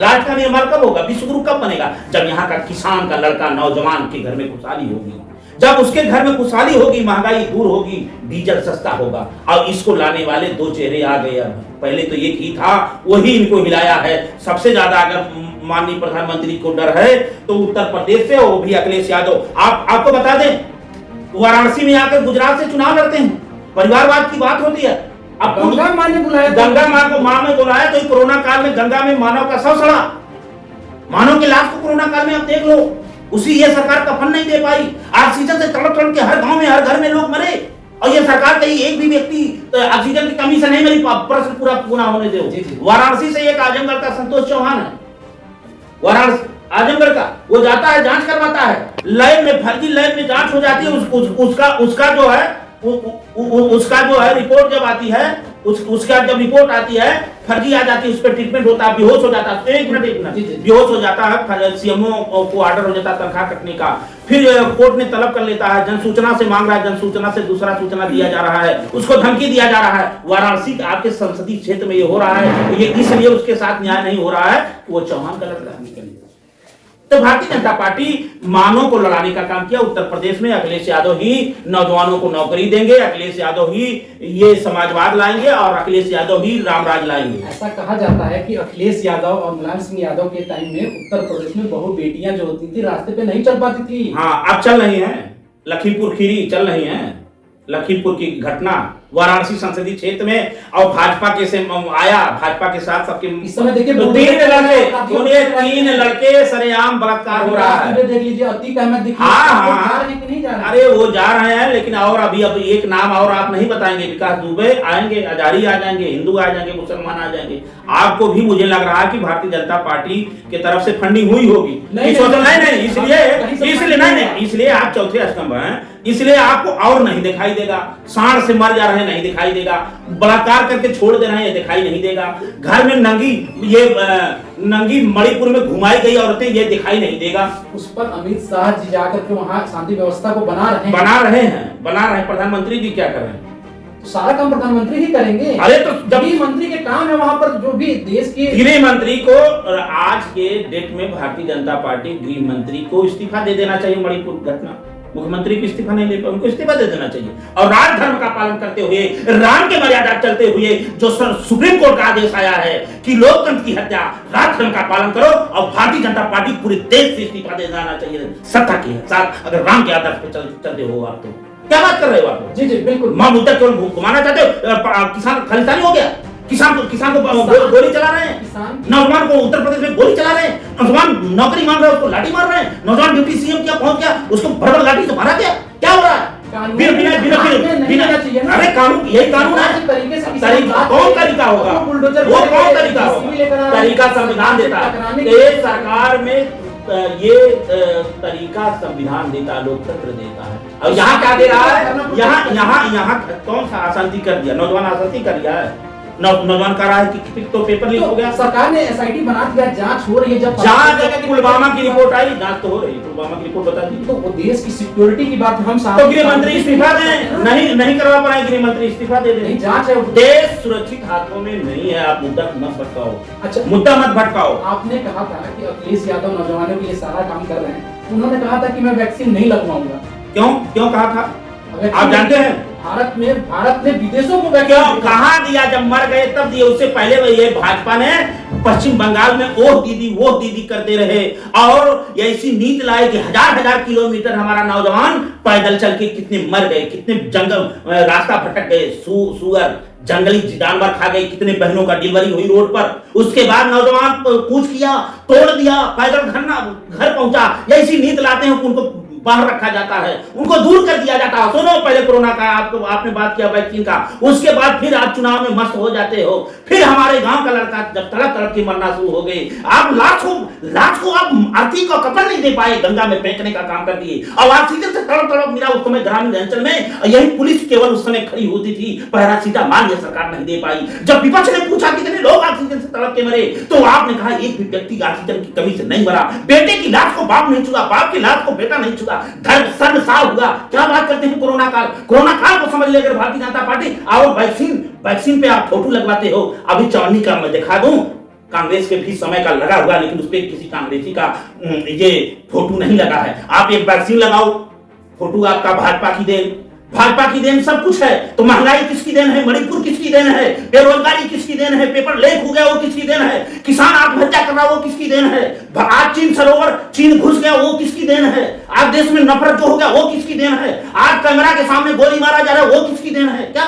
राज का निर्माण कब होगा, विश्व गुरु कब बनेगा? जब यहाँ का किसान का लड़का नौजवान के घर में खुशहाली होगी, जब उसके घर में खुशहाली होगी, महंगाई दूर होगी, डीजल सस्ता होगा। और इसको लाने वाले दो चेहरे आ गए। अब पहले तो एक ही था, वही इनको हिलाया है। सबसे ज्यादा अगर माननीय प्रधानमंत्री को डर है तो उत्तर प्रदेश से, वो भी अखिलेश यादव। आपको बता दें, वाराणसी में आकर गुजरात से चुनाव लड़ते हैं, परिवारवाद की बात होती है। अब गंगा मां ने बुलाया, गंगा मां को मां में बुलाया, तो कोरोना काल में गंगा में मानव का शव सड़ा, मानव की लाश को कोरोना काल में आप देख लो। उसी ये सरकार कफन नहीं दे पाई, ऑक्सीजन से तड़प तड़प के हर गांव में हर घर में लोग मरे, और ये सरकार कहीं एक भी व्यक्ति ऑक्सीजन की कमी से नहीं मरी। प्रश्न पूरा होने दो। वाराणसी से एक आजमगढ़ का संतोष चौहान है, वाराणसी आजमगढ़ का, वो जाता है जांच करवाता है, लैब में फर्जी लैब में जांच हो जाती है। उसका जो है रिपोर्ट जब आती है, उसका जब रिपोर्ट आती है फर्जी आ जाती है, उस पर ट्रीटमेंट होता है, बेहोश हो जाता है, एक मिनट बेहोश हो जाता है, सीएमओ को ऑर्डर हो जाता है तनख्वाह कटने का। फिर कोर्ट ने तलब कर लेता है, जनसूचना से मांग रहा है, जनसूचना से दूसरा सूचना दिया जा रहा है, उसको धमकी दिया जा रहा है। वाराणसी आपके संसदीय क्षेत्र में ये हो रहा है, ये इसलिए उसके साथ न्याय नहीं हो रहा है कि वो चौहान का लड़का है। तो भारतीय जनता पार्टी मानव को लड़ाने का काम किया। उत्तर प्रदेश में अखिलेश यादव ही नौजवानों को नौकरी देंगे, अखिलेश यादव ही ये समाजवाद लाएंगे, और अखिलेश यादव ही रामराज लाएंगे। ऐसा कहा जाता है कि अखिलेश यादव और मुलायम सिंह यादव के टाइम में उत्तर प्रदेश में बहु बेटियां जो होती थी रास्ते पे नहीं चल पाती थी। हाँ, अब चल रही है, लखीमपुर खीरी चल रही है, लखीमपुर की घटना वाराणसी संसदीय क्षेत्र में, और भाजपा के से आया, भाजपा के साथ सबके इस समय देखिए तीन लड़के सरेआम बलात्कार हो रहा है। देख लीजिए अतीक अहमद देखिए, हाँ, अरे वो जा रहे हैं, लेकिन और अभी अब एक नाम और आप नहीं बताएंगे, विकास दुबे आएंगे, आजारी आ जाएंगे, हिंदू आ जाएंगे, मुसलमान आ जाएंगे। आपको भी मुझे लग रहा है कि भारतीय जनता पार्टी की तरफ से फंडिंग हुई होगी, इसलिए आप चौथे स्तंभ हैं, इसलिए आपको और नहीं दिखाई देगा। सांड से मर जा रहे हैं, नहीं दिखाई देगा, बलात्कार करके छोड़ दे रहे हैं, दिखाई नहीं देगा। घर में नंगी मणिपुर में घुमाई गई औरतें, ये दिखाई नहीं देगा। उस पर अमित शाह जी जाकर के वहां शांति व्यवस्था को बना रहे हैं। प्रधानमंत्री जी क्या कर रहे हैं? सारा काम प्रधानमंत्री ही करेंगे। अरे तो जब गृह मंत्री के काम है वहां पर, जो भी देश के गृह मंत्री को आज के डेट में भारतीय जनता पार्टी गृह मंत्री को इस्तीफा दे देना चाहिए। मणिपुर घटना, मुख्यमंत्री को इस्तीफा नहीं ले पाए, उनको इस्तीफा दे देना चाहिए, और राज धर्म का पालन करते हुए, राम के मर्यादा चलते हुए, जो सुप्रीम कोर्ट का आदेश आया है कि लोकतंत्र की हत्या, राज धर्म का पालन करो, और भारतीय जनता पार्टी पूरे देश से इस्तीफा दे देना चाहिए सत्ता के साथ। अगर राम के आदर्श पे चलते हो आप, तो क्या बात कर रहे हो आप? जी बिल्कुल, मां मुद्दा केवल घुमाना चाहते हो। किसान खालिस्तानी हो गया, किसान को गोली चला रहे हैं, नौजवान को उत्तर प्रदेश में गोली चला रहे हैं, नौजवान नौकरी मांग रहे हैं उसको लाठी मार रहे हैं, नौजवान डिप्टी सीएम क्या पहुंच गया उसको भर लाठी से मारा गया। क्या हो रहा है? अरे कानून, यही कानून है। कौन तरीका होगा, वो कौन तरीका होगा? तरीका संविधान देता है, सरकार में ये तरीका संविधान देता है, लोकतंत्र देता है। और यहाँ क्या दे रहा है? यहाँ कौन सा अशांति कर दिया? नौजवान अशांति कर दिया है, नौजवान का रहा है कि तो पेपर लीक हो गया। सरकार ने एसआईटी बना दिया, जांच हो रही है। जब जांच पुलवामा की रिपोर्ट आई, जांच तो हो रही है, पुलवामा की रिपोर्ट बता दी। तो वो देश की सिक्योरिटी की बात हम तो गृह मंत्री इस्तीफा दें, नहीं करवा पाए, गृह मंत्री इस्तीफा दे दें। जांच है, देश सुरक्षित हाथों में नहीं है। आप मुद्दा मत भटकाओ। अच्छा, मुद्दा मत भटकाओ। आपने कहा था कि अखिलेश यादव नौजवानों के लिए सारा काम कर रहे हैं, उन्होंने कहा था कि मैं वैक्सीन नहीं लगवाऊंगा। क्यों कहा था? आप जानते हैं भारत में विदेशों को क्यों कहा दिया? जब मर गए तब दिए, उससे पहले ये भाजपा ने पश्चिम बंगाल में वो दीदी करते रहे, और ऐसी नीति लाए कि हजार किलोमीटर हमारा नौजवान पैदल चल के कितने मर गए, कितने जंगल रास्ता भटक गए, सुअर जंगली जानवर खा गए, कितने बहनों का डिलीवरी हुई रोड पर। उसके बाद नौजवान कूच किया, तोड़ दिया, पैदल घर पहुंचा। ऐसी नीति लाते हैं, उनको बाहर रखा जाता है, उनको दूर कर दिया जाता है। सुनो, पहले कोरोना का आपने बात किया वैक्सीन का, उसके बाद फिर आप चुनाव में मस्त हो जाते हो। फिर हमारे गांव का लड़का जब तड़प के मरना शुरू हो गई, आप लाश को आप अर्थी को कपड़ नहीं दे पाए, गंगा में फेंकने का काम कर दिए। और ऑक्सीजन से तड़प मिला उस समय ग्रामीण अंचल में, यही पुलिस केवल उस समय खड़ी होती थी, पहरा सीधा मान लिया, सरकार नहीं दे पाई। जब विपक्ष ने पूछा कितने लोग ऑक्सीजन से तड़प के मरे, तो आपने कहा एक भी व्यक्ति ऑक्सीजन की कमी से नहीं मरा। बेटे की लाश को बाप नहीं छुआ, बाप की लाश को बेटा नहीं छुआ, धर्म सर्वसार हुआ। क्या बात करते हैं? कोरोना काल को समझ लेकर भारतीय जनता पार्टी। और वैक्सीन पे आप फोटो लगवाते हो। अभी 54 का मैं दिखा दूं, कांग्रेस के भी समय का लगा हुआ, लेकिन उस पर किसी कांग्रेसी का ये फोटो नहीं लगा है। आप एक वैक्सीन लगाओ, फोटो आपका भाजपा की देन, भाजपा की देन सब कुछ है। तो महंगाई किसकी देन है? मणिपुर किसकी देन है? बेरोजगारी किसकी देन है? पेपर लीक हो गया वो किसकी देन है? किसान आत्महत्या कर रहा वो किसकी देन है? आज चीन सरोवर चीन घुस गया वो किसकी देन है? आज देश में नफरत जो हो गया वो किसकी देन है? आज कैमरा के सामने गोली मारा जा रहा है वो किसकी देन है? क्या